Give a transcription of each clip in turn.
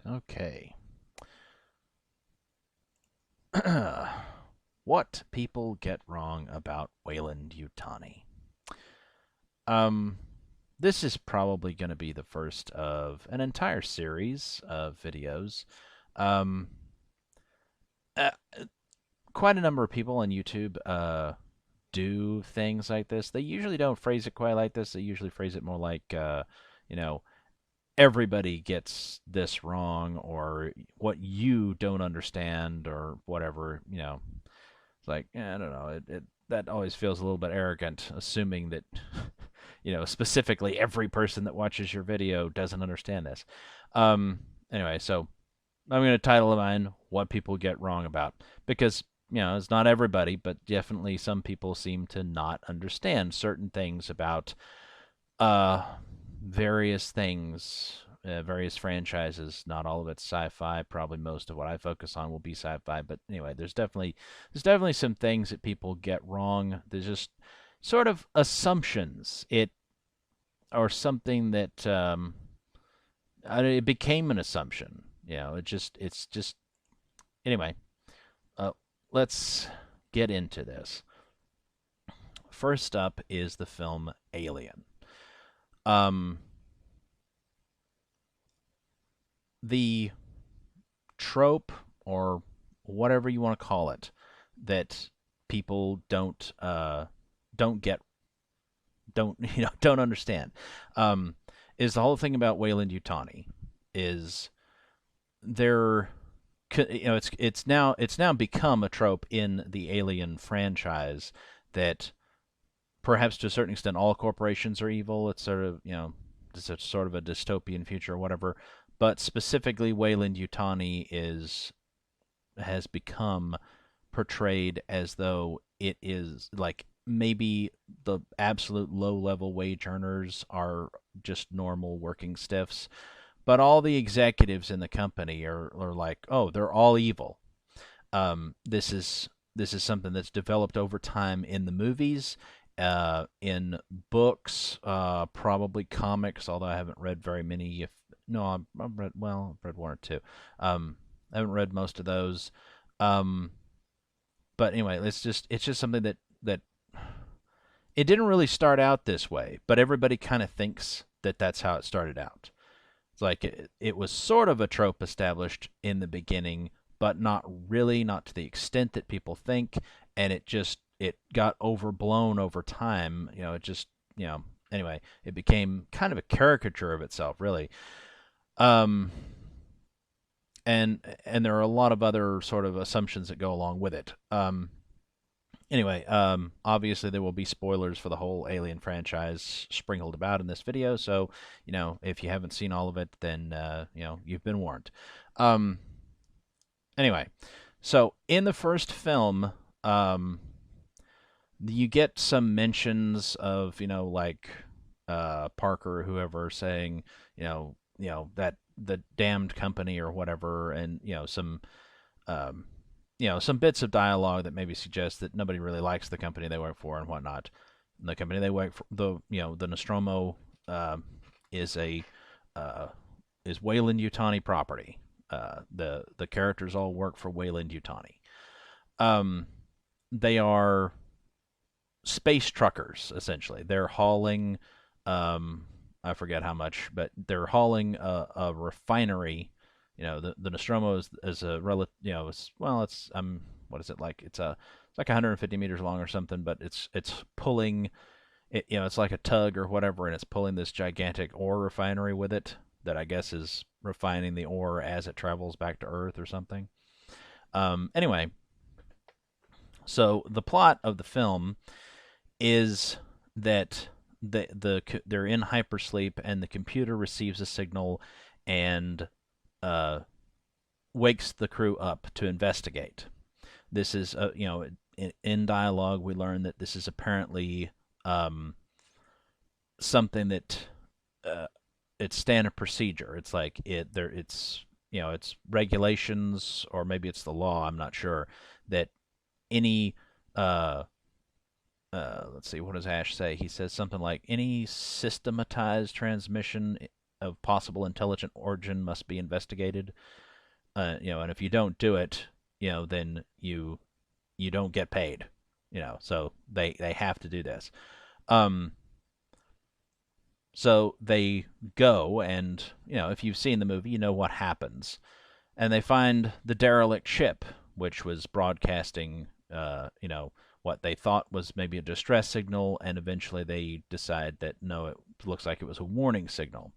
Okay. What people get wrong about Weyland-Yutani. Um, this is probably going to be the first of an entire series of videos. Um, uh, Quite a number of people on YouTube do things like this. They usually don't phrase it quite like this. They usually phrase it more like, you know, everybody gets this wrong, or what you don't understand, or whatever. It's like, I don't know. It that always feels a little bit arrogant, assuming that specifically every person that watches your video doesn't understand this. Um, anyway, so I'm going to title mine "What People Get Wrong About," because it's not everybody, but definitely some people seem to not understand certain things about uh, various things, various franchises. Not all of it's sci-fi. Probably most of what I focus on will be sci-fi. But anyway, there's definitely some things that people get wrong. There's just sort of assumptions. Or something that it became an assumption. It's just anyway. Uh, let's get into this. First up is the film Alien. Um, the trope, or whatever you want to call it, that people don't get don't don't understand, um, is the whole thing about Weyland-Yutani. Is there it's now become a trope in the Alien franchise that perhaps to a certain extent all corporations are evil. It's sort of it's a sort of a dystopian future or whatever. But specifically, Weyland-Yutani is has become portrayed as though it is like maybe the absolute low level wage earners are just normal working stiffs, but all the executives in the company are like, oh, they're all evil. This is something that's developed over time in the movies, in books, probably comics. Although I haven't read very many. If no, I've read I've read one or two. I haven't read most of those. Um, but anyway, it's just something that it didn't really start out this way, but everybody kind of thinks that that's how it started out. It's like it was sort of a trope established in the beginning, but not really, not to the extent that people think, and it got overblown over time. It just anyway, it became kind of a caricature of itself, really. Um, and there are a lot of other sort of assumptions that go along with it. Anyway, obviously there will be spoilers for the whole Alien franchise sprinkled about in this video, so if you haven't seen all of it, then you've been warned. Um, anyway, so in the first film, um, you get some mentions of like Parker or whoever saying that the damned company or whatever, and um, some bits of dialogue that maybe suggest that nobody really likes the company they work for and whatnot. And the company they work for, the Nostromo, uh, is a uh, is Weyland-Yutani property. The characters all work for Weyland-Yutani. Um, they are space truckers essentially. They're hauling, um, I forget how much, but they're hauling a refinery. The Nostromo is a relative. It's what is it like? It's like 150 meters long or something, but it's pulling it. It's like a tug or whatever, and it's pulling this gigantic ore refinery with it that I guess is refining the ore as it travels back to Earth or something. Anyway, so the plot of the film is that they're in hypersleep, and the computer receives a signal and uh, wakes the crew up to investigate. This is in dialogue we learn that this is apparently um, something that uh, it's standard procedure. It's like it's regulations, or maybe it's the law. I'm not sure that any uh, let's see, what does Ash say? He says something like any systematized transmission of possible intelligent origin must be investigated. And if you don't do it, then you don't get paid. So they have to do this. Um, so they go, and if you've seen the movie, you know what happens. And they find the derelict ship, which was broadcasting, what they thought was maybe a distress signal, and eventually they decide that no, it looks like it was a warning signal.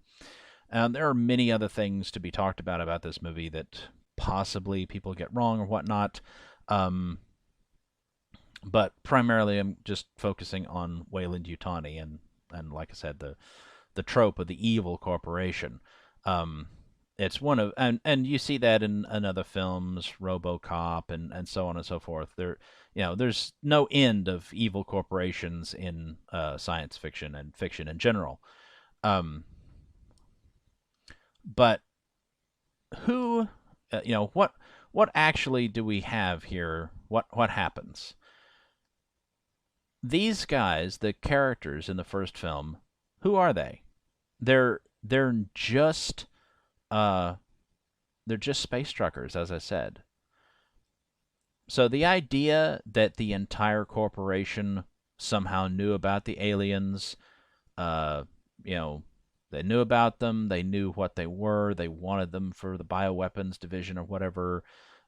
There are many other things to be talked about this movie that possibly people get wrong or whatnot. But primarily, I'm just focusing on Weyland-Yutani and like I said, the trope of the evil corporation. Um, it's one of and you see that in other films, RoboCop and so on and so forth. There's no end of evil corporations in science fiction and fiction in general. Um, but who, what actually do we have here? What happens? These guys, the characters in the first film, who are they? They're just uh they're just space truckers, as I said. So the idea that the entire corporation somehow knew about the aliens, uh, you know, they knew about them, they knew what they were, they wanted them for the bioweapons division or whatever,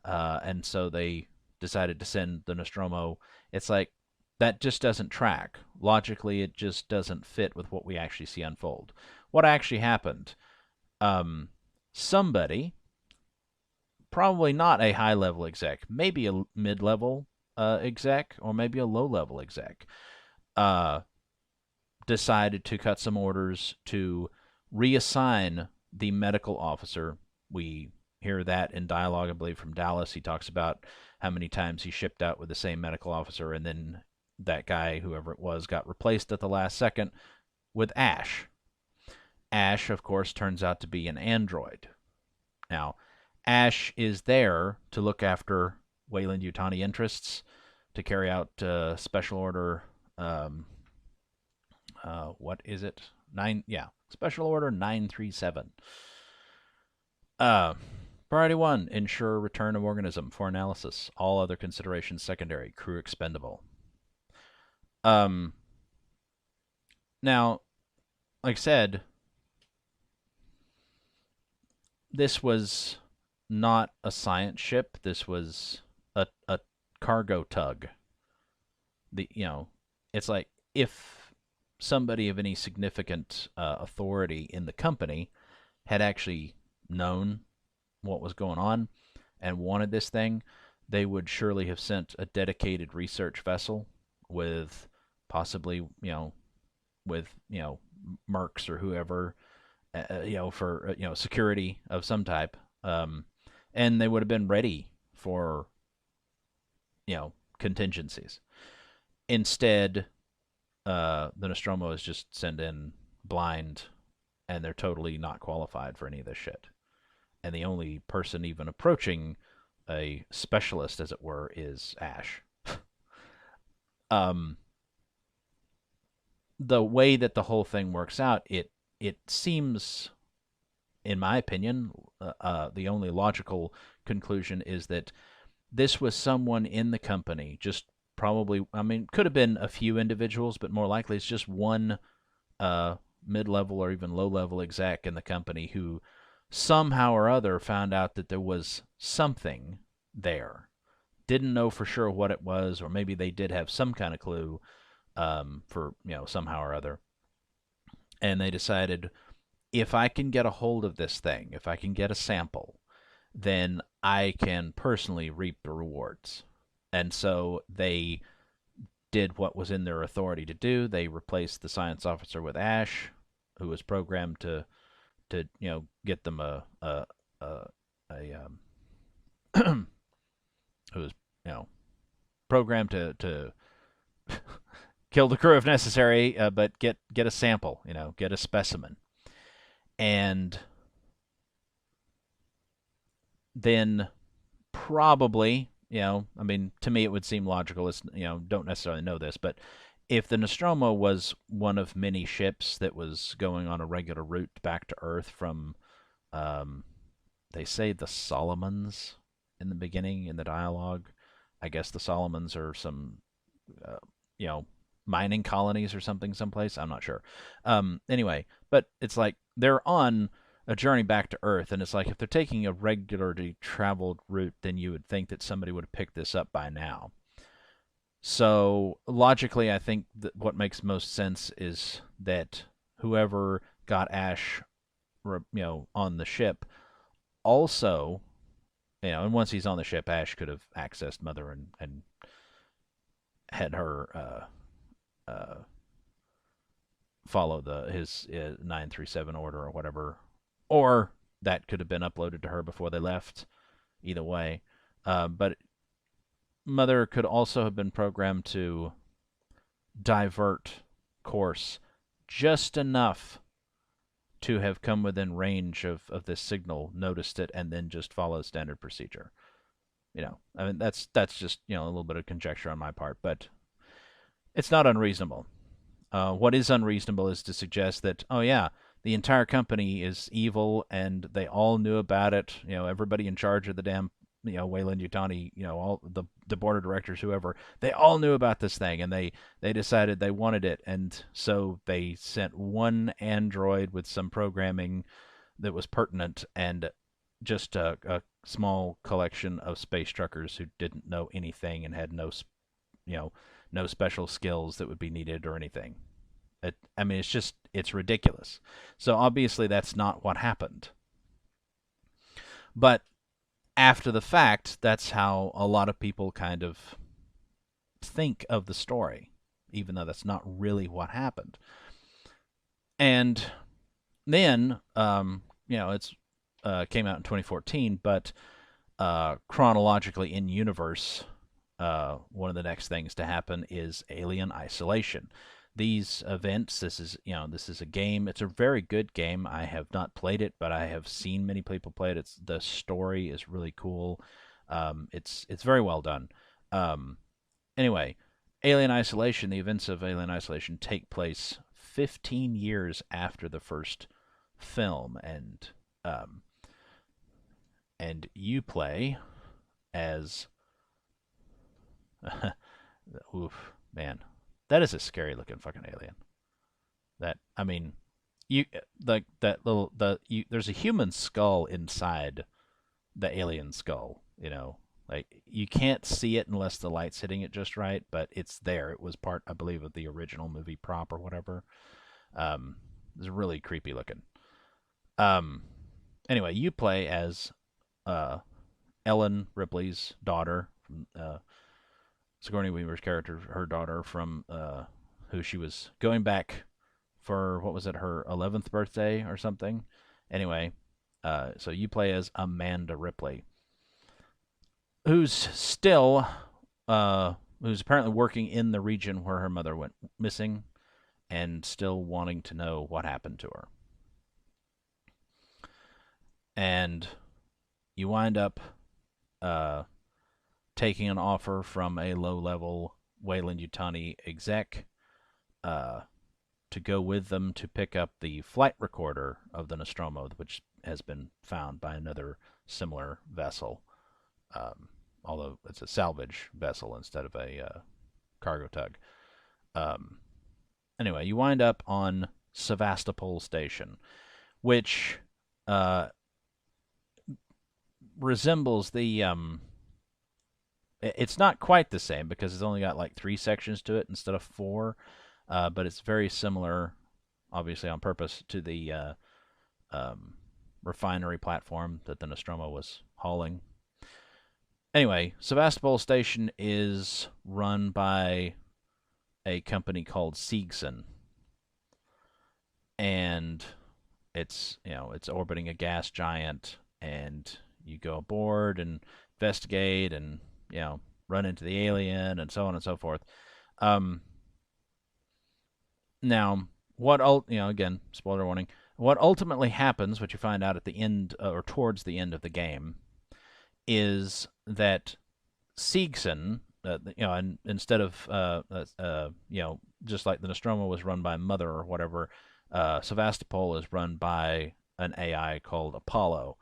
and so they decided to send the Nostromo. It's like that just doesn't track. Logically, it just doesn't fit with what we actually see unfold. What actually happened? Um, Somebody, probably not a high level exec, maybe a mid level exec, or maybe a low level exec, uh, decided to cut some orders to reassign the medical officer. We hear that in dialogue, I believe, from Dallas. He talks about how many times he shipped out with the same medical officer, and then that guy, whoever it was, got replaced at the last second with Ash. Ash, of course, turns out to be an android. Now, Ash is there to look after Weyland-Yutani interests, to carry out Special Order. What is it? Special Order 937. Priority 1, ensure return of organism for analysis. All other considerations secondary. Crew expendable. Now, like I said, this was not a science ship. This was a cargo tug. It's like if somebody of any significant authority in the company had actually known what was going on and wanted this thing, they would surely have sent a dedicated research vessel with possibly, with, mercs or whoever, for, security of some type. And they would have been ready for, contingencies. Instead, the Nostromo is just sent in blind, and they're totally not qualified for any of this shit. And the only person even approaching a specialist, as it were, is Ash. The way that the whole thing works out, it seems, in my opinion, the only logical conclusion is that this was someone in the company, just probably, I mean, could have been a few individuals, but more likely it's just one mid-level or even low-level exec in the company who somehow or other found out that there was something there. Didn't know for sure what it was, or maybe they did have some kind of clue, for, somehow or other. And they decided, if I can get a hold of this thing, if I can get a sample, then I can personally reap the rewards. And so they did what was in their authority to do. They replaced the science officer with Ash, who was programmed to get them who was programmed to kill the crew if necessary, but get a sample, get a specimen. And then probably, I mean, to me it would seem logical. It's, don't necessarily know this, but if the Nostromo was one of many ships that was going on a regular route back to Earth from, um, they say the Solomons in the beginning in the dialogue. I guess the Solomons are some, uh, you know, mining colonies or something someplace. I'm not sure. Anyway, but it's like they're on a journey back to Earth, and it's like if they're taking a regularly traveled route, then you would think that somebody would have picked this up by now. So logically, I think that what makes most sense is that whoever got Ash, on the ship, also, and once he's on the ship, Ash could have accessed Mother and had her follow his 937 order or whatever, or that could have been uploaded to her before they left. Either way, but Mother could also have been programmed to divert course just enough to have come within range of this signal, noticed it, and then just follow standard procedure. I mean that's just a little bit of conjecture on my part, but it's not unreasonable. What is unreasonable is to suggest that, oh yeah, the entire company is evil and they all knew about it. Everybody in charge of the damn, Weyland-Yutani, all the board of directors, whoever, they all knew about this thing and they decided they wanted it, and so they sent one android with some programming that was pertinent and just a small collection of space truckers who didn't know anything and had you know, no special skills that would be needed or anything. I mean, it's ridiculous. So obviously that's not what happened. But after the fact, that's how a lot of people kind of think of the story, even though that's not really what happened. And then, it's came out in 2014, but chronologically in universe, one of the next things to happen is Alien Isolation. These events, this is a game. It's a very good game. I have not played it, but I have seen many people play it. The story is really cool. It's very well done. Anyway, Alien Isolation. The events of Alien Isolation take place 15 years after the first film, and you play as oof, man, that is a scary looking fucking alien. I mean, you like that little there's a human skull inside the alien skull. Like you can't see it unless the light's hitting it just right, but it's there. It was part, I believe, of the original movie prop or whatever. It's really creepy looking. Um, anyway, you play as uh, Ellen Ripley's daughter from Sigourney Weaver's character, her daughter from who she was going back for, what was it, her 11th birthday or something. Anyway, so you play as Amanda Ripley, who's still, who's apparently working in the region where her mother went missing and still wanting to know what happened to her. And you wind up taking an offer from a low-level Weyland-Yutani exec to go with them to pick up the flight recorder of the Nostromo, which has been found by another similar vessel, although it's a salvage vessel instead of a cargo tug. Anyway, you wind up on Sevastopol Station, which resembles the it's not quite the same because it's only got like 3 sections to it instead of 4, but it's very similar, obviously on purpose, to the refinery platform that the Nostromo was hauling. Anyway, Sevastopol Station is run by a company called Sigson, and it's orbiting a gas giant, and you go aboard and investigate and run into the alien and so on and so forth. Now, again, spoiler warning. What ultimately happens, what you find out at the end or towards the end of the game, is that Sigson, and instead of just like the Nostromo was run by Mother or whatever, Sevastopol is run by an AI called Apollo,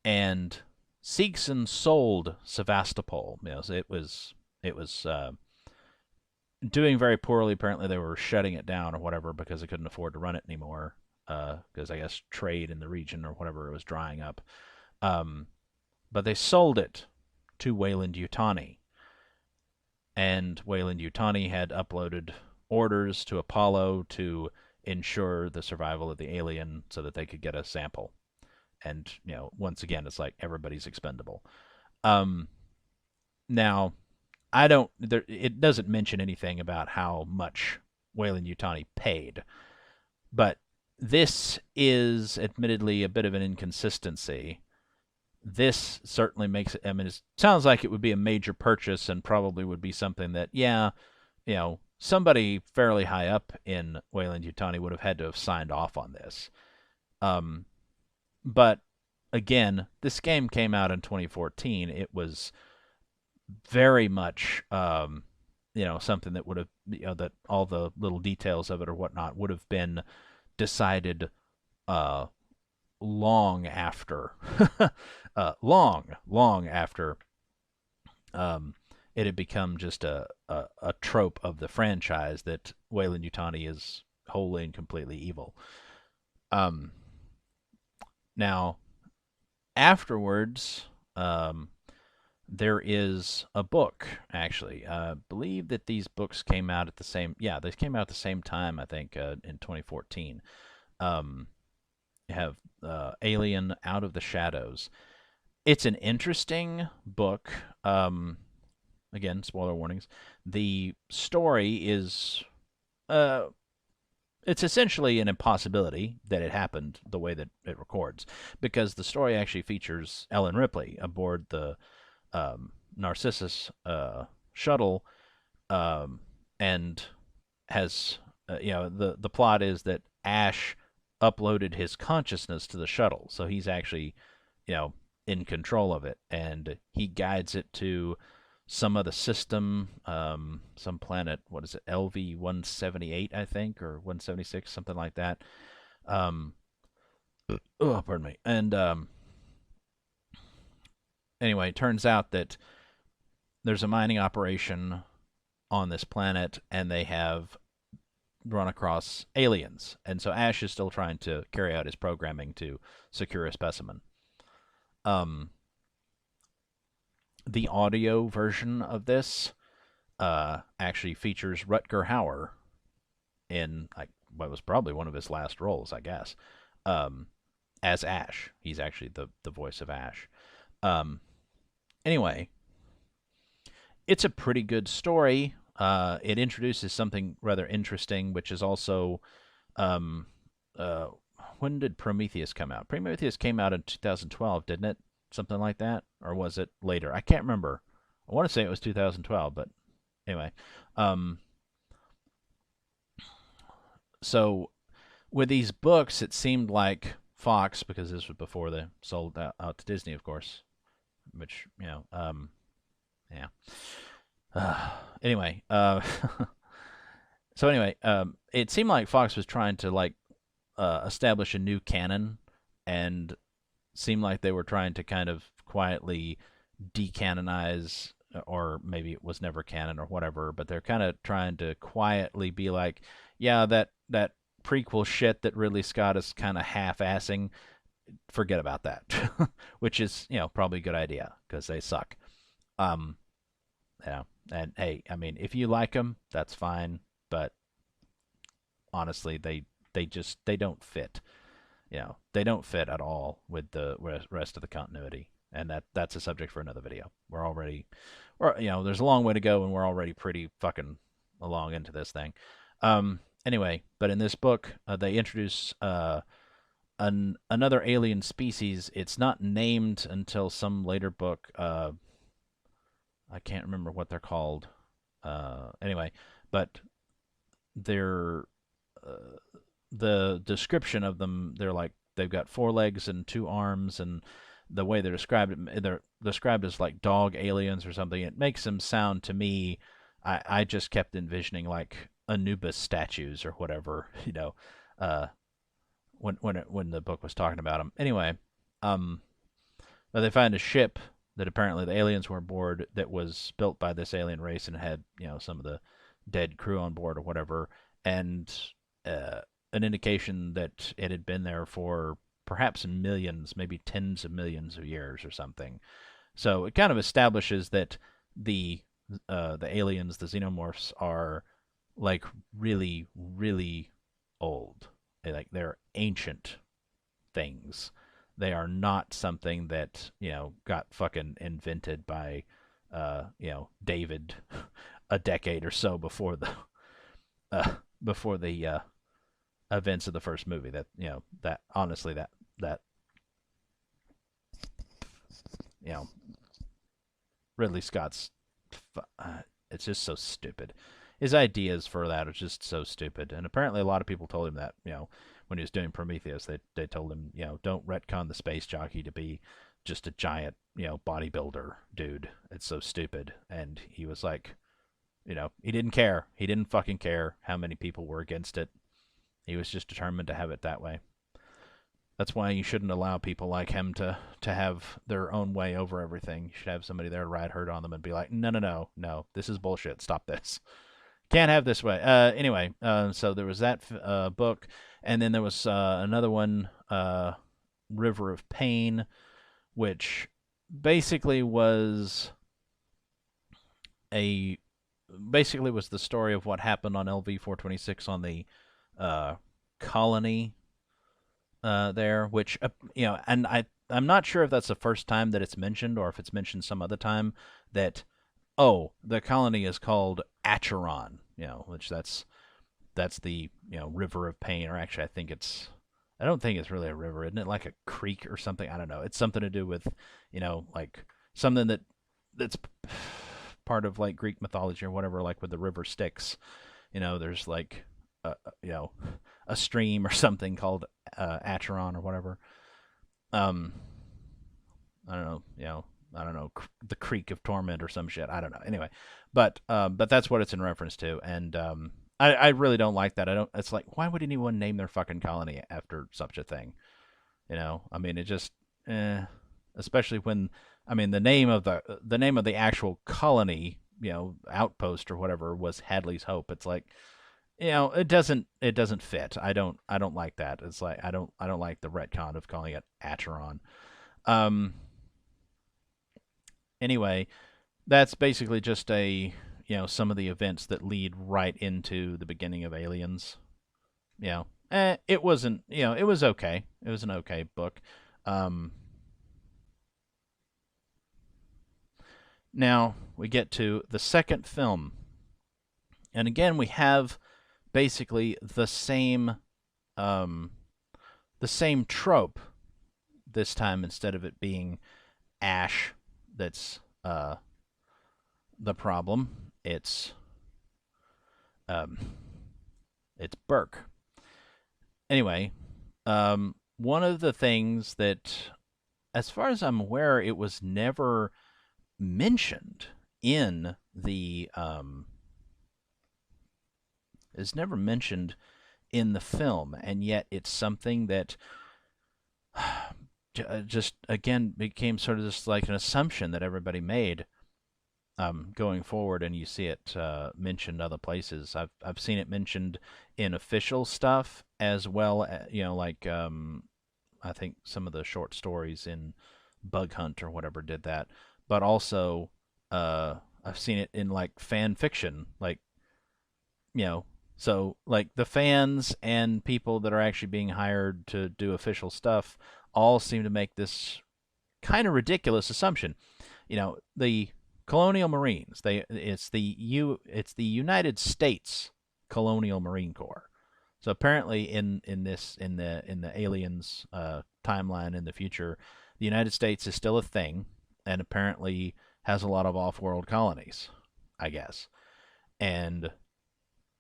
and Sigson sold Sevastopol. So it was doing very poorly. Apparently, they were shutting it down or whatever because they couldn't afford to run it anymore. Because I guess trade in the region or whatever was drying up. But they sold it to Weyland-Yutani, and Weyland-Yutani had uploaded orders to Apollo to ensure the survival of the alien so that they could get a sample. And once again, it's like everybody's expendable. Um, Now, I don't. It doesn't mention anything about how much Weyland-Yutani paid, but this is admittedly a bit of an inconsistency. This certainly makes it. I mean, it sounds like it would be a major purchase and probably would be something that, yeah, somebody fairly high up in Weyland-Yutani would have had to have signed off on this. But again, this game came out in 2014. It was very much, something that would have, that all the little details of it or whatnot would have been decided long after, long after it had become just a trope of the franchise that Weyland-Yutani is wholly and completely evil. Now, afterwards, there is a book, actually. I believe that these books came out at the same, yeah, they came out at the same time, I think, in 2014. You have Alien Out of the Shadows. It's an interesting book. Again, spoiler warnings. The story is, it's essentially an impossibility that it happened the way that it records, because the story actually features Ellen Ripley aboard the Narcissus shuttle, and has, the plot is that Ash uploaded his consciousness to the shuttle, so he's actually, in control of it, and he guides it to some of the system, some planet. What is it? LV 178, I think, or 176, something like that. Pardon me. And anyway, it turns out that there's a mining operation on this planet, and they have run across aliens. And so Ash is still trying to carry out his programming to secure a specimen. The audio version of this actually features Rutger Hauer in, like, what was probably one of his last roles, I guess, as Ash. He's actually the voice of Ash. Anyway, it's a pretty good story. It introduces something rather interesting, which is also, when did Prometheus come out? Prometheus came out in 2012, didn't it? Something like that? Or was it later? I can't remember. I want to say it was 2012, but anyway. So with these books, it seemed like Fox, because this was before they sold out to Disney, of course, which, yeah. Anyway, so anyway, it seemed like Fox was trying to, like, establish a new canon, and seemed like they were trying to kind of quietly decanonize, or maybe it was never canon or whatever, but they're kind of trying to quietly be like, yeah, that prequel shit that Ridley Scott is kind of half-assing, forget about that, which is, probably a good idea because they suck. Yeah, and hey, I mean, if you like them, that's fine, but honestly, they don't fit. They don't fit at all with the rest of the continuity, and that's a subject for another video. There's a long way to go, and we're already pretty fucking along into this thing. Anyway, but in this book, they introduce another alien species. It's not named until some later book. I can't remember what they're called. Anyway, but they're the description of them. They're like, they've got 4 legs and 2 arms, and the way they're described as like dog aliens or something. It makes them sound to me. I just kept envisioning like Anubis statues or whatever, uh, when the book was talking about them. Anyway, um, but they find a ship that apparently the aliens were aboard that was built by this alien race and had some of the dead crew on board or whatever, and uh, an indication that it had been there for perhaps millions, maybe tens of millions of years or something. So it kind of establishes that the the aliens, the xenomorphs, are like really, really old. They're ancient things. They are not something that got fucking invented by David a decade or so uh, before the events of the first movie. That that honestly that you know Ridley Scott's it's just so stupid. His ideas for that are just so stupid, and apparently a lot of people told him that when he was doing Prometheus, they told him don't retcon the space jockey to be just a giant bodybuilder dude. It's so stupid, and he was like, he didn't care. He didn't fucking care how many people were against it. He was just determined to have it that way. That's why you shouldn't allow people like him to have their own way over everything. You should have somebody there to ride herd on them and be like, no, no, no, no, this is bullshit. Stop this. Can't have this way. Anyway, so there was that book, and then there was another one, River of Pain, which basically was a the story of what happened on LV 426 on the colony there, which and I'm not sure if that's the first time that it's mentioned or if it's mentioned some other time that the colony is called Acheron, which that's the River of Pain, or actually I don't think it's really a river, isn't it? Like a creek or something. I don't know. It's something to do with like something that's part of like Greek mythology or whatever, like with the river Styx. There's like a stream or something called Acheron or whatever. I don't know, I don't know, the Creek of Torment or some shit. I don't know. Anyway, but that's what it's in reference to, and I really don't like that. I don't. It's like, why would anyone name their fucking colony after such a thing? I mean, it just, especially when, I mean, the name of the actual colony, outpost or whatever was Hadley's Hope. It's like, it doesn't fit. I don't like that. It's like I don't like the retcon of calling it Acheron. Um. Anyway, that's basically just some of the events that lead right into the beginning of Aliens. It wasn't, it was okay. It was an okay book. Um. Now we get to the second film, and again we have basically the same trope. This time, instead of it being Ash that's the problem, um, it's Burke. Anyway, one of the things that, as far as I'm aware, it was never mentioned in the is never mentioned in the film, and yet it's something that just again became sort of just like an assumption that everybody made going forward, and you see it mentioned other places. I've seen it mentioned in official stuff as well, like I think some of the short stories in Bug Hunt or whatever did that, but also I've seen it in like fan fiction, like so like the fans and people that are actually being hired to do official stuff all seem to make this kind of ridiculous assumption. The Colonial Marines, it's the United States Colonial Marine Corps. So apparently in the Aliens timeline in the future, the United States is still a thing, and apparently has a lot of off-world colonies, I guess. And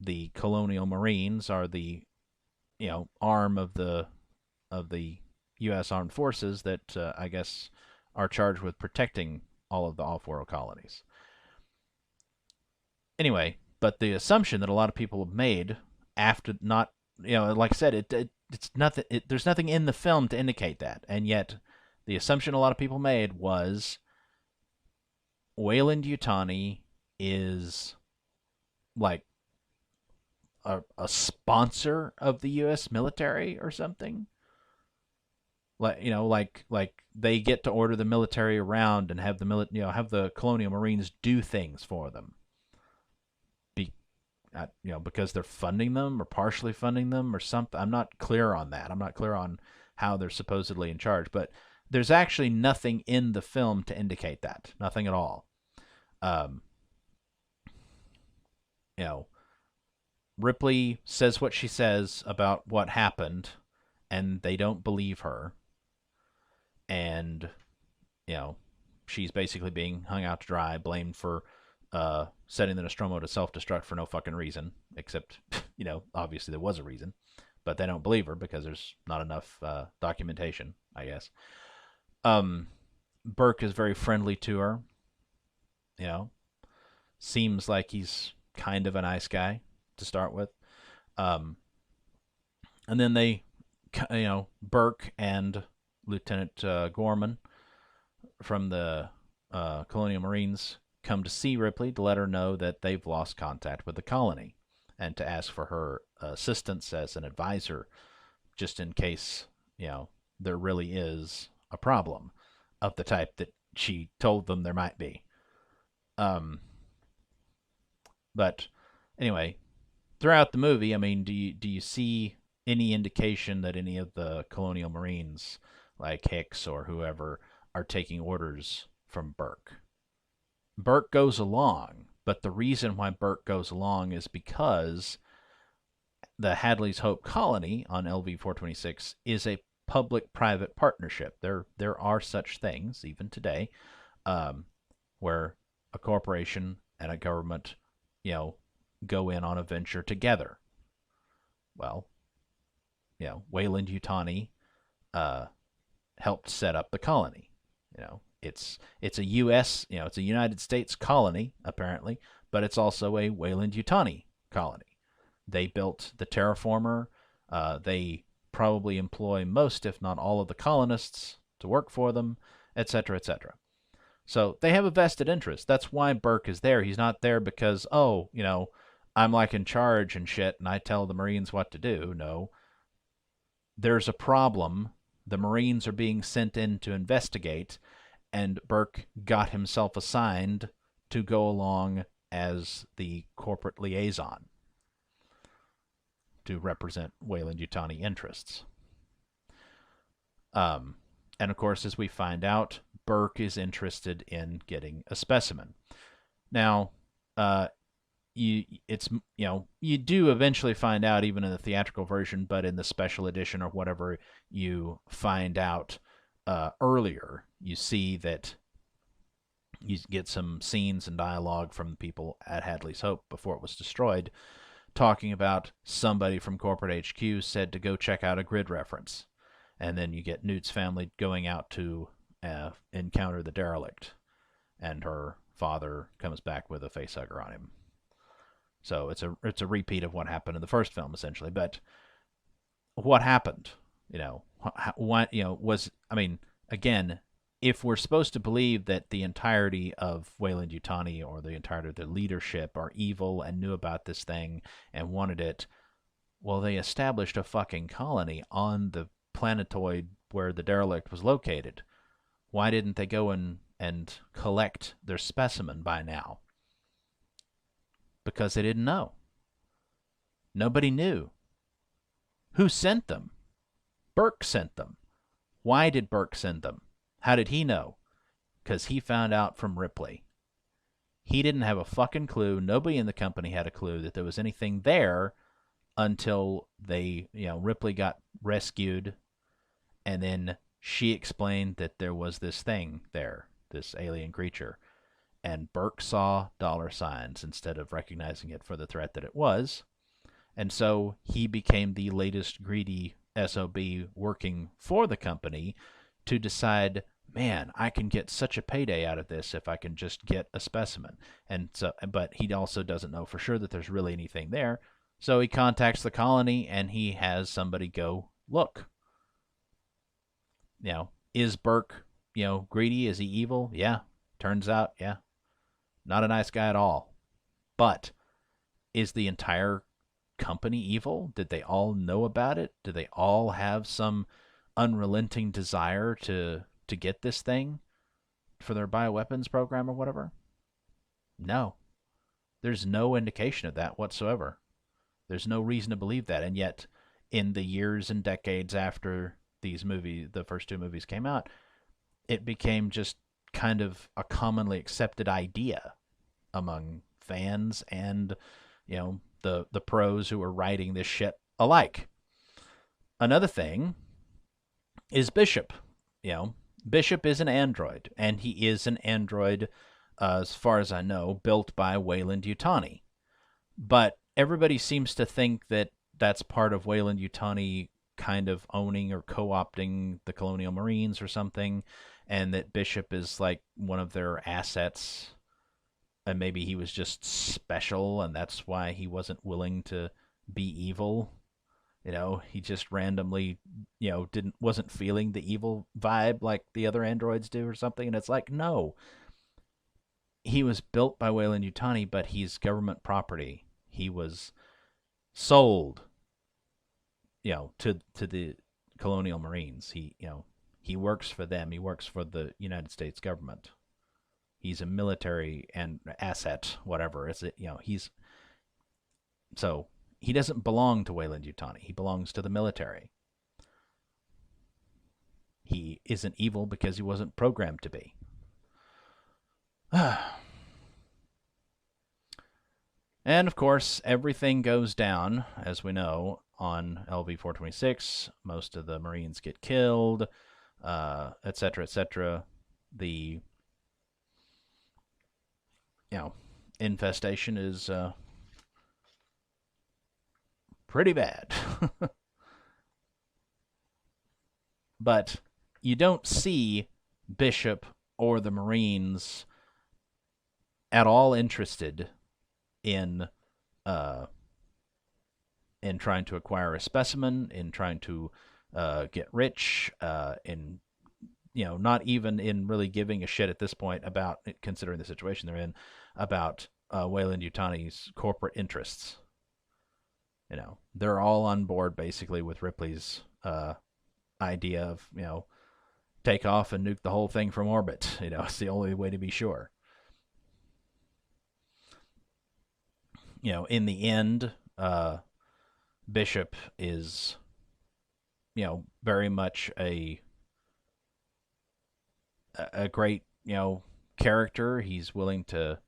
the Colonial Marines are the arm of the U.S. Armed Forces that I guess are charged with protecting all of the off-world colonies. Anyway, but the assumption that a lot of people have made after not, like I said, it's nothing. There's nothing in the film to indicate that, and yet the assumption a lot of people made was Weyland-Yutani is like a sponsor of the U.S. military or something. Like they get to order the military around and have have the colonial marines do things for them. Because they're funding them or partially funding them or something. I'm not clear on that. I'm not clear on how they're supposedly in charge, but there's actually nothing in the film to indicate that. Nothing at all. Um, you know, Ripley says what she says about what happened, and they don't believe her. And, she's basically being hung out to dry, blamed for setting the Nostromo to self-destruct for no fucking reason, except, obviously there was a reason. But they don't believe her because there's not enough documentation, I guess. Burke is very friendly to her. Seems like he's kind of a nice guy to start with. And then they, Burke and Lieutenant Gorman from the Colonial Marines come to see Ripley to let her know that they've lost contact with the colony and to ask for her assistance as an advisor just in case, there really is a problem of the type that she told them there might be. But anyway, throughout the movie, I mean, do you see any indication that any of the Colonial Marines, like Hicks or whoever, are taking orders from Burke? Burke goes along, but the reason why Burke goes along is because the Hadley's Hope colony on LV-426 is a public-private partnership. There are such things, even today, where a corporation and a government, go in on a venture together. Well, Weyland-Yutani helped set up the colony. It's a U.S., it's a United States colony, apparently, but it's also a Weyland-Yutani colony. They built the terraformer. They probably employ most, if not all, of the colonists to work for them, etc., etc. So they have a vested interest. That's why Burke is there. He's not there because, I'm like in charge and shit, and I tell the Marines what to do. No. There's a problem. The Marines are being sent in to investigate, and Burke got himself assigned to go along as the corporate liaison to represent Weyland-Yutani interests. And of course, as we find out, Burke is interested in getting a specimen. Now, you do eventually find out, even in the theatrical version, but in the special edition or whatever, you find out earlier. You see that you get some scenes and dialogue from the people at Hadley's Hope before it was destroyed, talking about somebody from corporate HQ said to go check out a grid reference. And then you get Newt's family going out to encounter the derelict, and her father comes back with a facehugger on him. So it's a repeat of what happened in the first film, essentially. But what happened? Again, if we're supposed to believe that the entirety of Weyland-Yutani or the entirety of the leadership are evil and knew about this thing and wanted it, well, they established a fucking colony on the planetoid where the derelict was located. Why didn't they go and collect their specimen by now? Because they didn't know. Nobody knew. Who sent them? Burke sent them. Why did Burke send them? How did he know? Because he found out from Ripley. He didn't have a fucking clue. Nobody in the company had a clue that there was anything there until Ripley got rescued, and then she explained that there was this thing there, this alien creature. And Burke saw dollar signs instead of recognizing it for the threat that it was. And so he became the latest greedy SOB working for the company to decide man, I can get such a payday out of this if I can just get a specimen. And so, but he also doesn't know for sure that there's really anything there. So he contacts the colony and he has somebody go look. Is Burke, greedy? Is he evil? Yeah. Turns out, yeah, not a nice guy at all. But is the entire company evil? Did they all know about it? Do they all have some unrelenting desire to get this thing for their bioweapons program or whatever? No. There's no indication of that whatsoever. There's no reason to believe that. And yet, in the years and decades after these movies, the first two movies came out, it became just kind of a commonly accepted idea among fans and, the pros who are writing this shit alike. Another thing is Bishop. Bishop is an android, and he is an android, as far as I know, built by Weyland-Yutani. But everybody seems to think that that's part of Weyland-Yutani kind of owning or co-opting the Colonial Marines or something, and that Bishop is like one of their assets, and maybe he was just special, and that's why he wasn't willing to be evil. He just randomly, wasn't feeling the evil vibe like the other androids do or something. And it's like, no, he was built by Weyland-Yutani, but he's government property. He was sold, to the Colonial Marines. He works for them. He works for the United States government. He's a military and asset, whatever. So he doesn't belong to Weyland-Yutani. He belongs to the military. He isn't evil because he wasn't programmed to be. And, of course, everything goes down, as we know, on LV-426. Most of the Marines get killed, etc., etc. The, infestation is pretty bad. But you don't see Bishop or the Marines at all interested in trying to acquire a specimen, in trying to get rich, in not even in really giving a shit at this point about, considering the situation they're in, about Weyland-Yutani's corporate interests. They're all on board basically with Ripley's idea of, take off and nuke the whole thing from orbit. It's the only way to be sure. In the end, Bishop is, very much a great, character. He's willing to,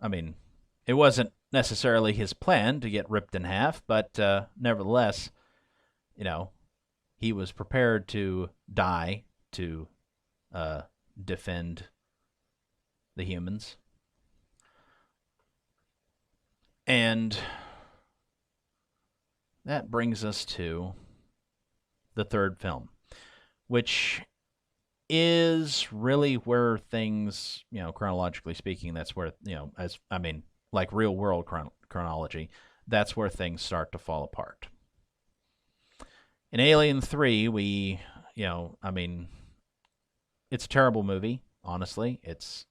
I mean, it wasn't necessarily his plan to get ripped in half, but nevertheless, he was prepared to die to defend the humans. And that brings us to the third film, which is really where things, chronologically speaking, that's where, like real world chronology, that's where things start to fall apart. In Alien 3, we, it's a terrible movie, honestly. It's,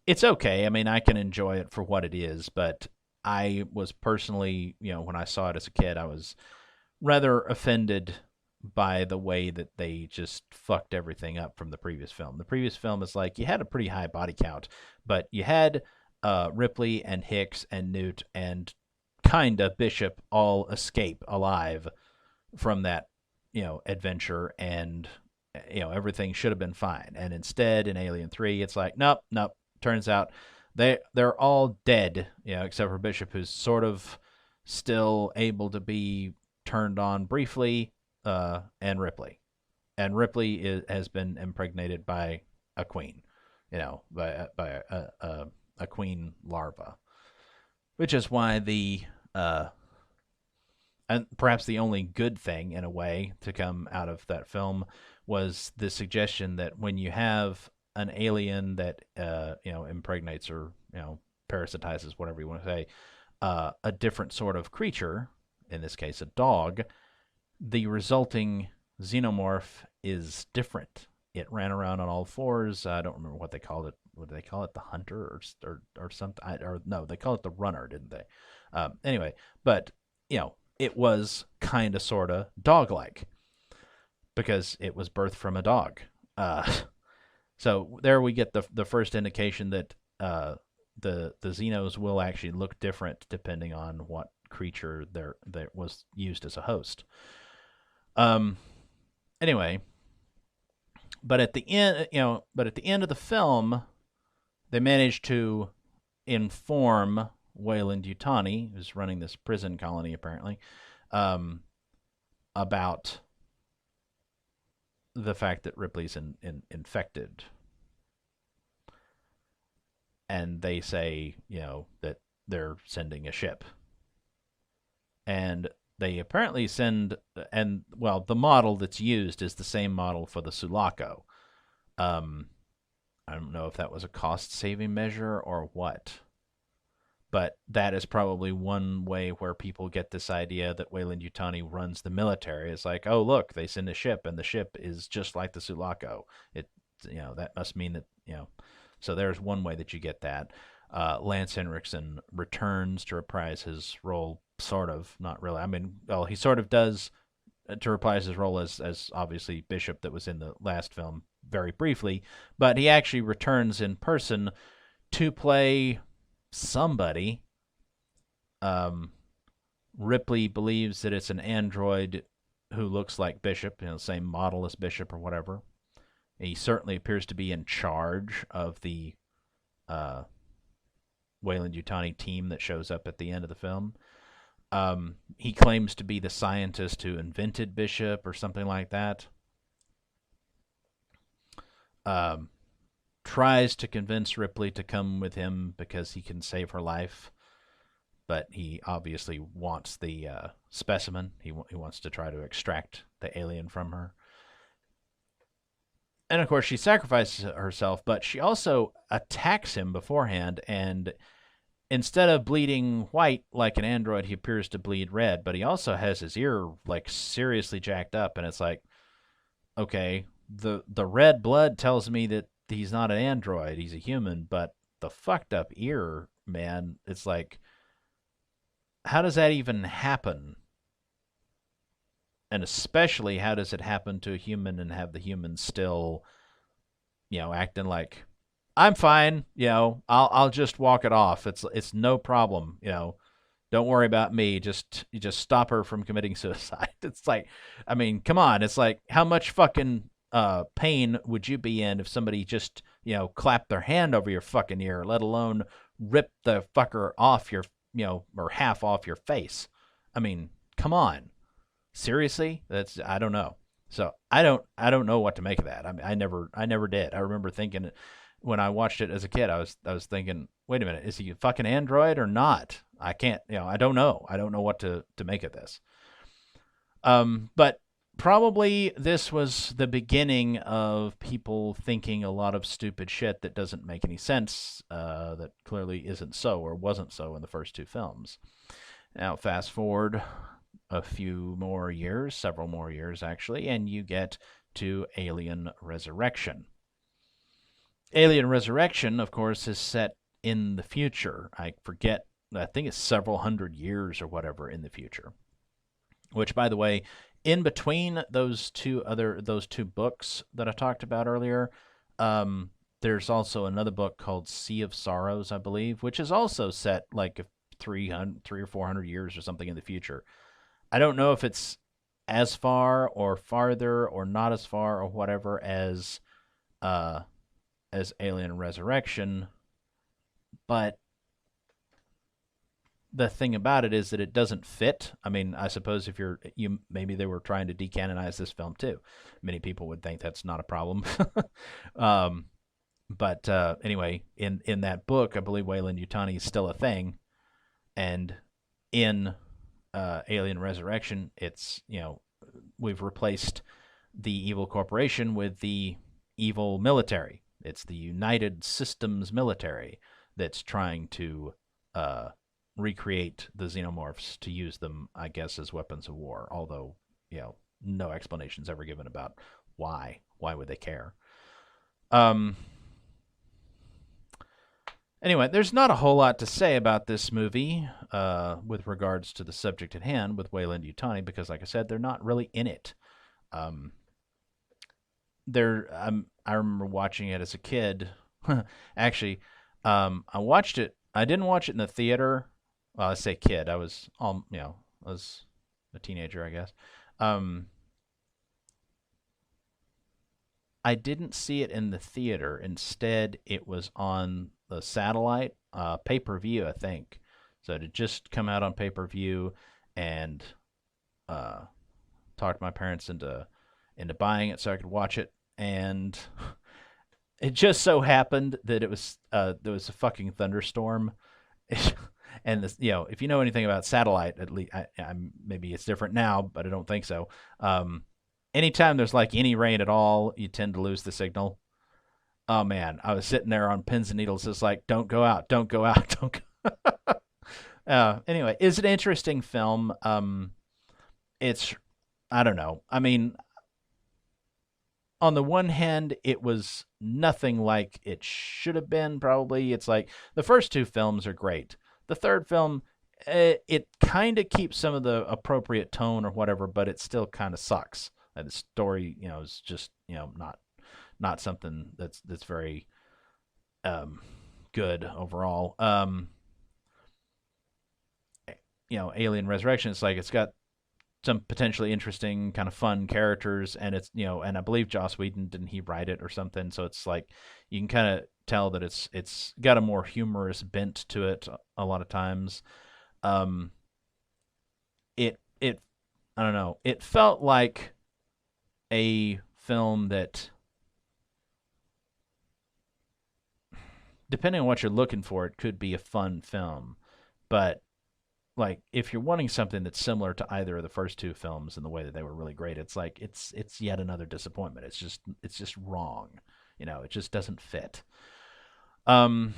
it's okay. I can enjoy it for what it is, but I was personally, when I saw it as a kid, I was rather offended by the way that they just fucked everything up from the previous film. The previous film is like, you had a pretty high body count, but you had Ripley and Hicks and Newt and kinda Bishop all escape alive from that, adventure, and everything should have been fine. And instead, in Alien 3, it's like, nope. Turns out they're all dead, except for Bishop, who's sort of still able to be turned on briefly, and Ripley. And Ripley has been impregnated by a queen, by a queen larva, which is why the and perhaps the only good thing in a way to come out of that film was the suggestion that when you have an alien that impregnates or parasitizes, whatever you want to say, a different sort of creature, in this case a dog, the resulting xenomorph is different. It ran around on all fours. I don't remember what they called it. What did they call it? The hunter or something? Or no, they call it the runner, didn't they? Anyway, but it was kind of sort of dog-like because it was birthed from a dog. So there we get the first indication that the Xenos will actually look different depending on what creature that was used as a host. Anyway, but at the end, of the film, they managed to inform Weyland-Yutani, who's running this prison colony apparently, about the fact that Ripley's infected. And they say, that they're sending a ship. And they apparently send, and well, the model that's used is the same model for the Sulaco. I don't know if that was a cost-saving measure or what. But that is probably one way where people get this idea that Weyland-Yutani runs the military. It's like, oh, look, they send a ship, and the ship is just like the Sulaco. That must mean that, So there's one way that you get that. Lance Henriksen returns to reprise his role, sort of, not really. I mean, well, he sort of does to reprise his role as obviously Bishop that was in the last film very briefly, but he actually returns in person to play somebody. Ripley believes that it's an android who looks like Bishop, same model as Bishop or whatever. He certainly appears to be in charge of the Weyland-Yutani team that shows up at the end of the film. He claims to be the scientist who invented Bishop or something like that. Tries to convince Ripley to come with him because he can save her life, but he obviously wants the specimen. He wants to try to extract the alien from her. And of course, she sacrifices herself, but she also attacks him beforehand, and instead of bleeding white like an android, he appears to bleed red, but he also has his ear like seriously jacked up, and it's like, okay, the red blood tells me that he's not an android, he's a human, but the fucked up ear, man, it's like, how does that even happen? And especially, how does it happen to a human and have the human still, acting like, I'm fine, I'll just walk it off. It's no problem, don't worry about me. You just stop her from committing suicide. It's like, I mean, come on. It's like, how much fucking pain would you be in if somebody just, clapped their hand over your fucking ear, let alone rip the fucker off your, or half off your face? I mean, come on. Seriously? I don't know. So I don't know what to make of that. I mean, I never did. I remember thinking when I watched it as a kid, I was thinking, wait a minute, is he a fucking android or not? I can't, I don't know. I don't know what to make of this. But probably this was the beginning of people thinking a lot of stupid shit that doesn't make any sense, that clearly isn't so or wasn't so in the first two films. Now, fast forward a few more years, several more years actually, and you get to Alien Resurrection. Alien Resurrection, of course, is set in the future. I think it's several hundred years or whatever in the future. Which, by the way, in between those two books that I talked about earlier, there's also another book called Sea of Sorrows, I believe, which is also set like 300 or 400 years or something in the future. I don't know if it's as far or farther or not as far or whatever as Alien Resurrection, but the thing about it is that it doesn't fit. I mean, I suppose if maybe they were trying to decanonize this film too. Many people would think that's not a problem. But anyway, in that book, I believe Weyland-Yutani is still a thing, and in Alien Resurrection, it's, we've replaced the evil corporation with the evil military. It's the United Systems military that's trying to uh, recreate the xenomorphs to use them, I guess, as weapons of war. Although, no explanation's ever given about why. Why would they care? Um, Anyway, there's not a whole lot to say about this movie with regards to the subject at hand with Weyland-Yutani because, like I said, they're not really in it. Um, I remember watching it as a kid. Actually, I watched it. I didn't watch it in the theater. Well, I say kid. I was a teenager, I guess. Um, I didn't see it in the theater. Instead, it was on the satellite pay-per-view, I think. So it had just come out on pay-per-view, and uh, talked my parents into buying it so I could watch it. And it just so happened that there was a fucking thunderstorm, and this, if you know anything about satellite, at least maybe it's different now, but I don't think so. Anytime there's like any rain at all, you tend to lose the signal. Oh man, I was sitting there on pins and needles, just like, don't go out, don't go out, don't go. Anyway, it's an interesting film. It's, I don't know. I mean, on the one hand, it was nothing like it should have been. Probably, it's like the first two films are great. The third film, it kind of keeps some of the appropriate tone or whatever, but it still kind of sucks. The story, is just not something that's very good overall. Alien Resurrection, it's like it's got some potentially interesting, kind of fun characters, and it's and I believe Joss Whedon, didn't he write it or something? So it's like you can kind of tell that it's got a more humorous bent to it a lot of times. Um, it I don't know. It felt like a film that, depending on what you're looking for, it could be a fun film. But like if you're wanting something that's similar to either of the first two films in the way that they were really great, it's like it's yet another disappointment. It's just wrong. It just doesn't fit. Um,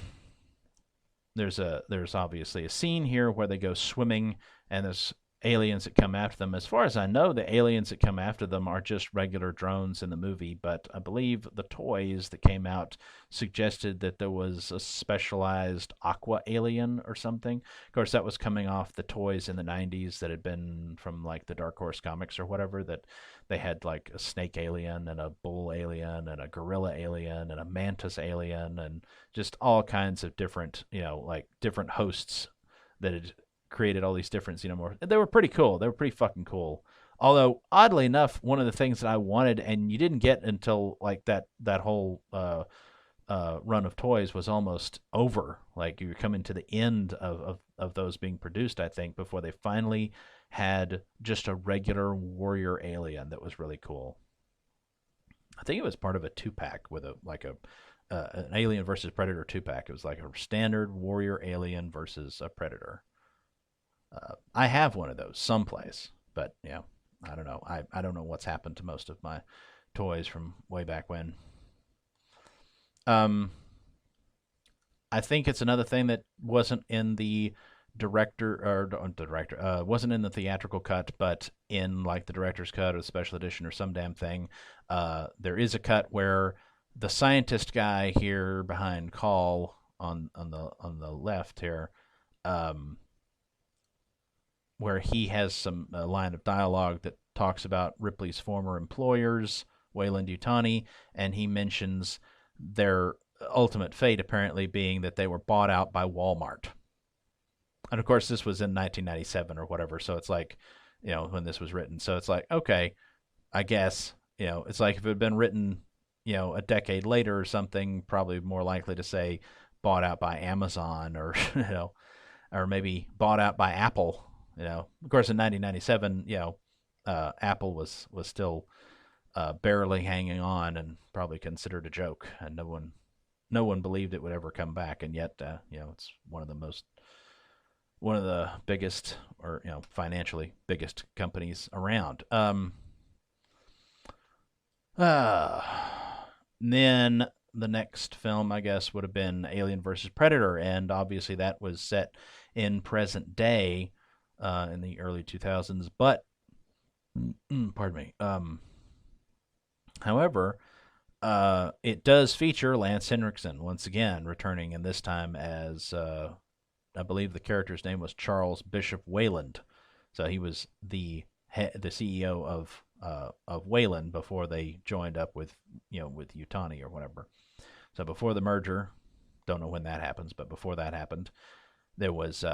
there's obviously a scene here where they go swimming and there's aliens that come after them. As far as I know, the aliens that come after them are just regular drones in the movie, but I believe the toys that came out suggested that there was a specialized aqua alien or something. Of course, that was coming off the toys in the 90s that had been from like the Dark Horse comics or whatever, that they had like a snake alien and a bull alien and a gorilla alien and a mantis alien and just all kinds of different, like different hosts that had created all these different xenomorphs. They were pretty cool. They were pretty fucking cool. Although, oddly enough, one of the things that I wanted, and you didn't get until like that whole run of toys was almost over. Like you were coming to the end of those being produced, I think, before they finally had just a regular warrior alien that was really cool. I think it was part of a 2-pack with an Alien versus Predator 2-pack. It was like a standard warrior alien versus a predator. I have one of those someplace, but I don't know. I don't know what's happened to most of my toys from way back when. Um, I think it's another thing that wasn't in the wasn't in the theatrical cut, but in like the director's cut or the special edition or some damn thing. There is a cut where the scientist guy here behind Call on the left here, where he has a line of dialogue that talks about Ripley's former employers, Weyland-Yutani, and he mentions their ultimate fate apparently being that they were bought out by Walmart. And of course, this was in 1997 or whatever, so it's like, when this was written. So it's like, okay, I guess, it's like if it had been written, a decade later or something, probably more likely to say bought out by Amazon or, or maybe bought out by Apple. Of course, in 1997, Apple was still barely hanging on and probably considered a joke, and no one believed it would ever come back. And yet, it's one of the most one of the biggest, or financially biggest companies around. Uh, then the next film, I guess, would have been Alien versus Predator, and obviously that was set in present day in the early 2000s. But pardon me. However, it does feature Lance Henriksen once again, returning, and this time as I believe the character's name was Charles Bishop Weyland. So he was the CEO of Weyland before they joined up with with Yutani or whatever. So before the merger, don't know when that happens, but before that happened, there was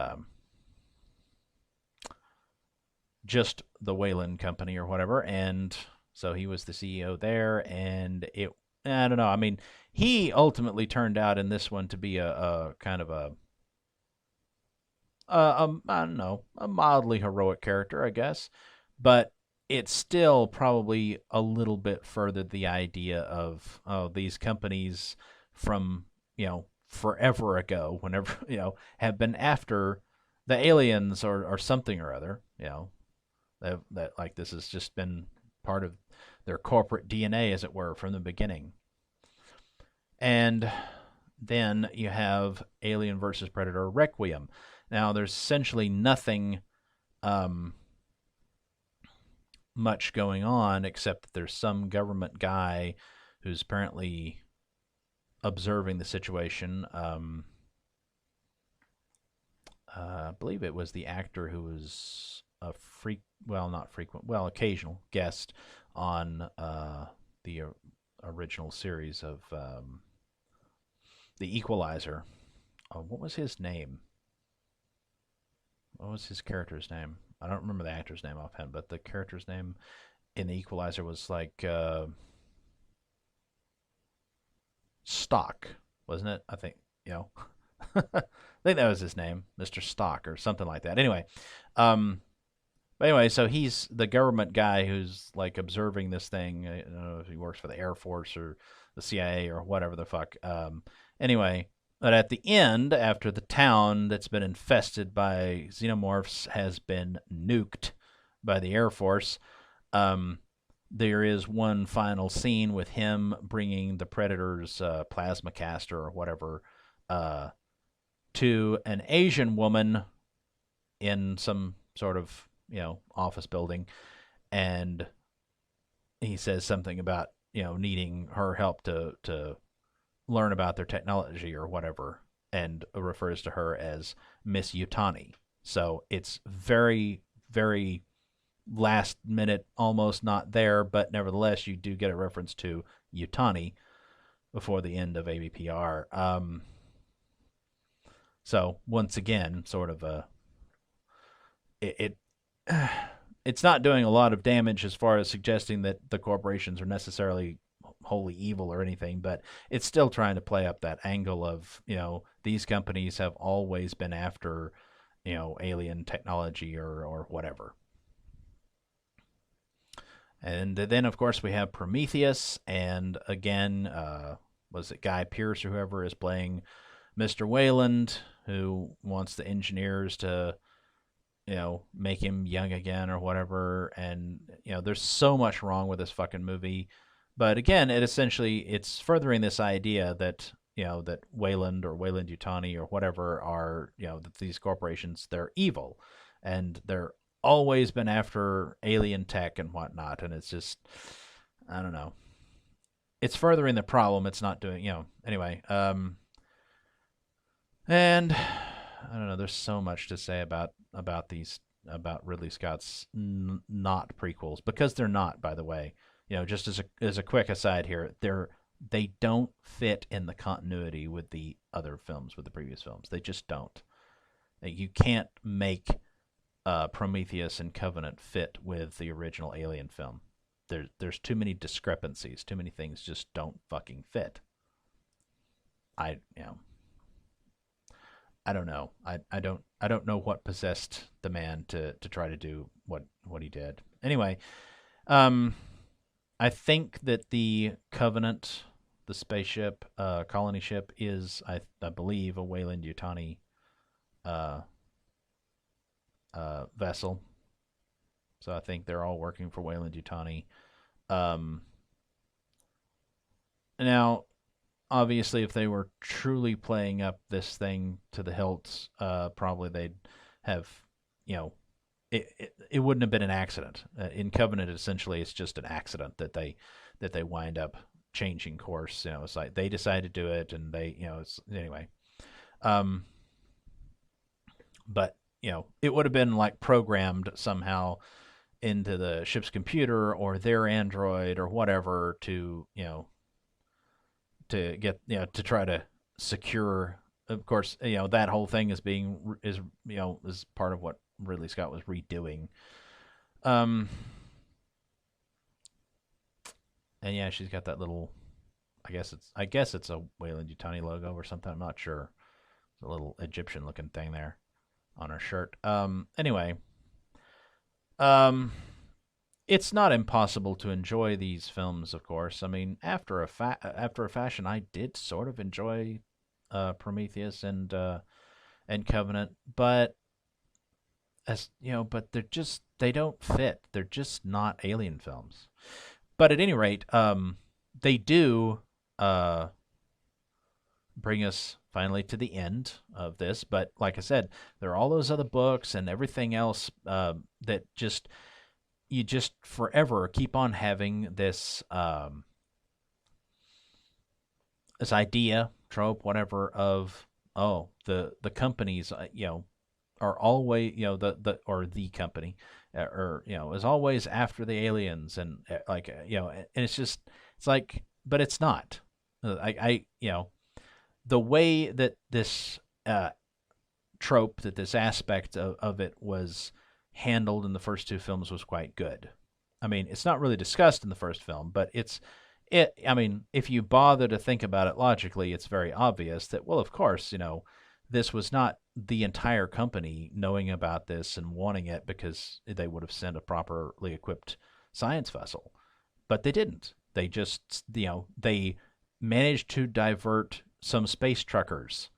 just the Weyland company or whatever, and so he was the CEO there, and I don't know. I mean, he ultimately turned out in this one to be a kind of I don't know, a mildly heroic character, I guess, but it's still probably a little bit furthered the idea of these companies from forever ago, whenever have been after the aliens or something or other, that like this has just been part of their corporate DNA, as it were, from the beginning. And then you have Alien versus Predator Requiem. Now, there's essentially nothing much going on except that there's some government guy who's apparently observing the situation. I believe it was the actor who was a not frequent, occasional guest on the original series of The Equalizer. What was his name? What was his character's name? I don't remember the actor's name offhand, but the character's name in The Equalizer was like Stock, wasn't it? I think, I think that was his name, Mr. Stock or something like that. Anyway, but anyway, so he's the government guy who's like observing this thing. I don't know if he works for the Air Force or the CIA or whatever the fuck. Anyway, but at the end, after the town that's been infested by xenomorphs has been nuked by the Air Force, there is one final scene with him bringing the Predator's plasma caster or whatever to an Asian woman in some sort of office building, and he says something about needing her help to learn about their technology or whatever, and refers to her as Miss Yutani. So it's very, very last minute, almost not there, but nevertheless, you do get a reference to Yutani before the end of ABPR. So once again, sort of it it's not doing a lot of damage as far as suggesting that the corporations are necessarily wholly evil or anything, but it's still trying to play up that angle of these companies have always been after alien technology or whatever. And then of course we have Prometheus, and again was it Guy Pearce or whoever is playing Mr. Weyland, who wants the engineers to make him young again or whatever. And there's so much wrong with this fucking movie, but again, it's furthering this idea that that Weyland or Weyland-Yutani or whatever are that these corporations, they're evil, and they're always been after alien tech and whatnot. And it's just, I don't know, it's furthering the problem. It's not doing anyway. And I don't know. There's so much to say about Ridley Scott's not prequels, because they're not. By the way, just as a quick aside here, they don't fit in the continuity with the other films, with the previous films. They just don't. You can't make Prometheus and Covenant fit with the original Alien film. There's too many discrepancies. Too many things just don't fucking fit. I don't know. I don't know what possessed the man to try to do what he did. Anyway, I think that the Covenant, the spaceship, colony ship, is I believe a Weyland-Yutani vessel. So I think they're all working for Weyland-Yutani. Um, Now, obviously, if they were truly playing up this thing to the hilt, probably they'd have, you know, it wouldn't have been an accident. In Covenant, essentially, it's just an accident that they wind up changing course. You know, it's like they decided to do it, and they, you know, it's anyway. Um, but you know, it would have been like programmed somehow into the ship's computer or their android or whatever to, you know, to get, you know, to try to secure. Of course, you know, that whole thing is you know, is part of what Ridley Scott was redoing. Um, and yeah, she's got that little. I guess it's a Weyland-Yutani logo or something. I'm not sure. It's a little Egyptian looking thing there on her shirt. Anyway, um, it's not impossible to enjoy these films. Of course, I mean, after a fashion, I did sort of enjoy Prometheus and Covenant, but as you know, but they don't fit. They're just not Alien films. But at any rate, they do bring us finally to the end of this. But like I said, there are all those other books and everything else that just you just forever keep on having this idea, trope, whatever of, oh, the companies, you know, are always, you know, the company or you know, is always after the aliens, and like, you know, and it's like, but it's not. I you know, the way that this trope, that this aspect of it was handled in the first two films was quite good. I mean, it's not really discussed in the first film, but I mean, if you bother to think about it logically, it's very obvious that, well, of course, you know, this was not the entire company knowing about this and wanting it because they would have sent a properly equipped science vessel. But they didn't. They just, you know, they managed to divert some space truckers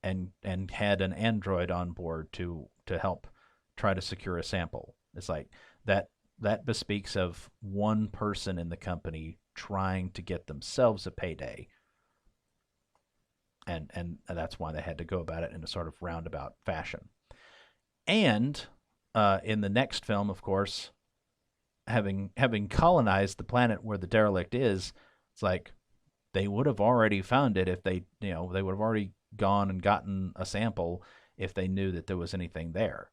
and had an android on board to help try to secure a sample. It's like that bespeaks of one person in the company trying to get themselves a payday, and that's why they had to go about it in a sort of roundabout fashion. And in the next film, of course, having colonized the planet where the derelict is, it's like they would have already found it if they, you know, they would have already gone and gotten a sample if they knew that there was anything there.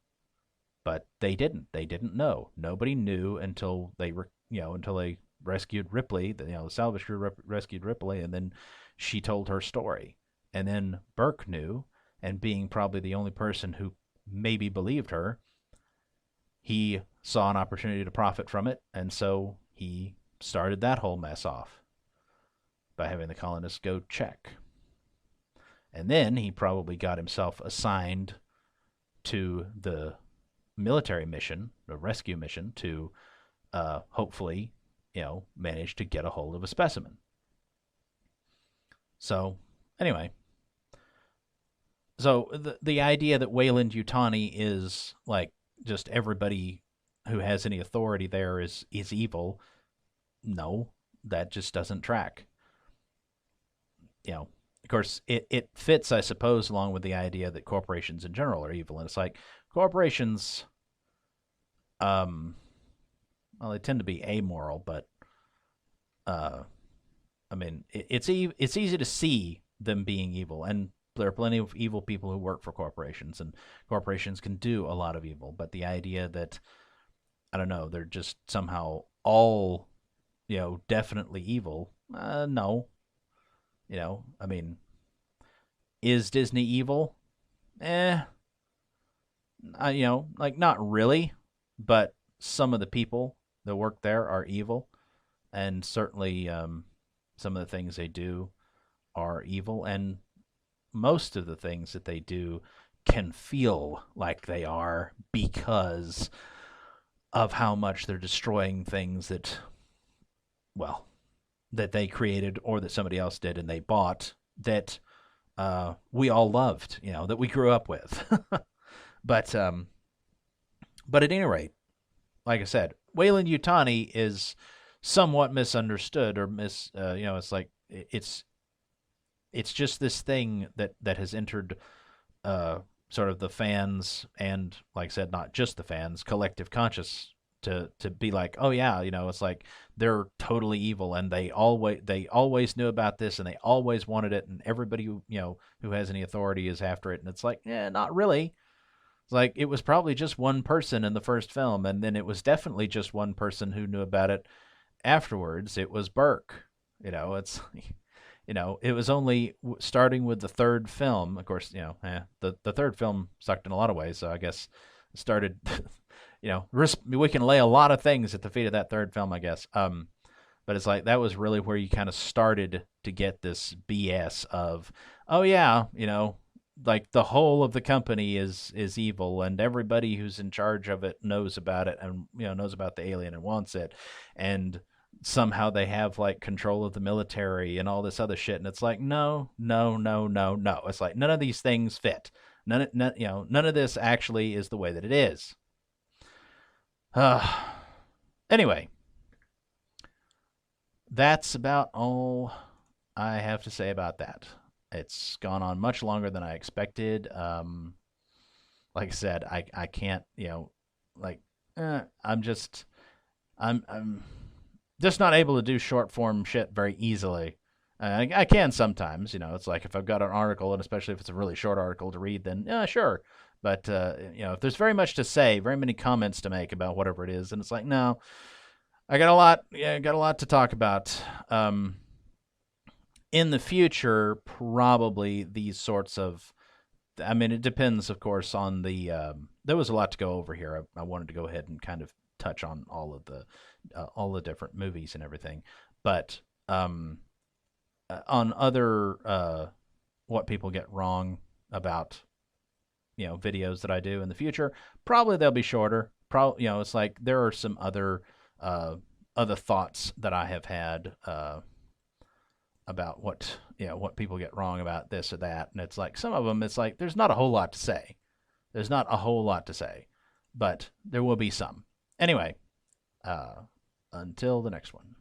But they didn't. They didn't know. Nobody knew until they were, you know, until they rescued Ripley. You know, the salvage crew rescued Ripley, and then she told her story. And then Burke knew, and being probably the only person who maybe believed her, he saw an opportunity to profit from it, and so he started that whole mess off by having the colonists go check. And then he probably got himself assigned to the military mission, the rescue mission, to hopefully, you know, manage to get a hold of a specimen. So, anyway, so the idea that Weyland-Yutani is like just everybody who has any authority there is evil, no, that just doesn't track. You know, of course, it fits, I suppose, along with the idea that corporations in general are evil. And it's like corporations, well, they tend to be amoral, but I mean, it's easy to see them being evil, and there are plenty of evil people who work for corporations, and corporations can do a lot of evil. But the idea that, I don't know, they're just somehow all, you know, definitely evil, no. You know, I mean, is Disney evil? You know, like not really, but some of the people that work there are evil, and certainly some of the things they do are evil, and most of the things that they do can feel like they are because of how much they're destroying things that, well, that they created or that somebody else did and they bought, that we all loved, you know, that we grew up with. But But at any rate, like I said, Weyland-Yutani is somewhat misunderstood or it's like it's just this thing that has entered sort of the fans and, like I said, not just the fans, collective conscious to be like, oh yeah, it's like they're totally evil and they always knew about this and they always wanted it and everybody who has any authority is after it, and it's like, yeah, not really. It's like it was probably just one person in the first film, and then it was definitely just one person who knew about it afterwards. It was Burke. It's it was only starting with the third film. Of course, the third film sucked in a lot of ways. So I guess it started. We can lay a lot of things at the feet of that third film, I guess. But it's like that was really where you kind of started to get this BS of, oh yeah, like the whole of the company is evil and everybody who's in charge of it knows about it and knows about the alien and wants it, and somehow they have like control of the military and all this other shit, and it's like, no, no, no, no, no. It's like none of these things fit. None of this actually is the way that it is. Anyway, that's about all I have to say about that. It's gone on much longer than I expected. Like I said, I can't, like, I'm just not able to do short form shit very easily. I can sometimes, it's like if I've got an article, and especially if it's a really short article to read, then yeah, sure. But if there's very much to say, very many comments to make about whatever it is, and it's like, no, I got a lot. Yeah, I got a lot to talk about. In the future, probably these sorts of. I mean, it depends, of course, on the. There was a lot to go over here. I wanted to go ahead and kind of touch on all the different movies and everything, but on other what people get wrong about videos that I do in the future, probably they'll be shorter. Probably it's like there are some other thoughts that I have had about what people get wrong about this or that, and it's like some of them, it's like there's not a whole lot to say. There's not a whole lot to say, but there will be some. Anyway, until the next one.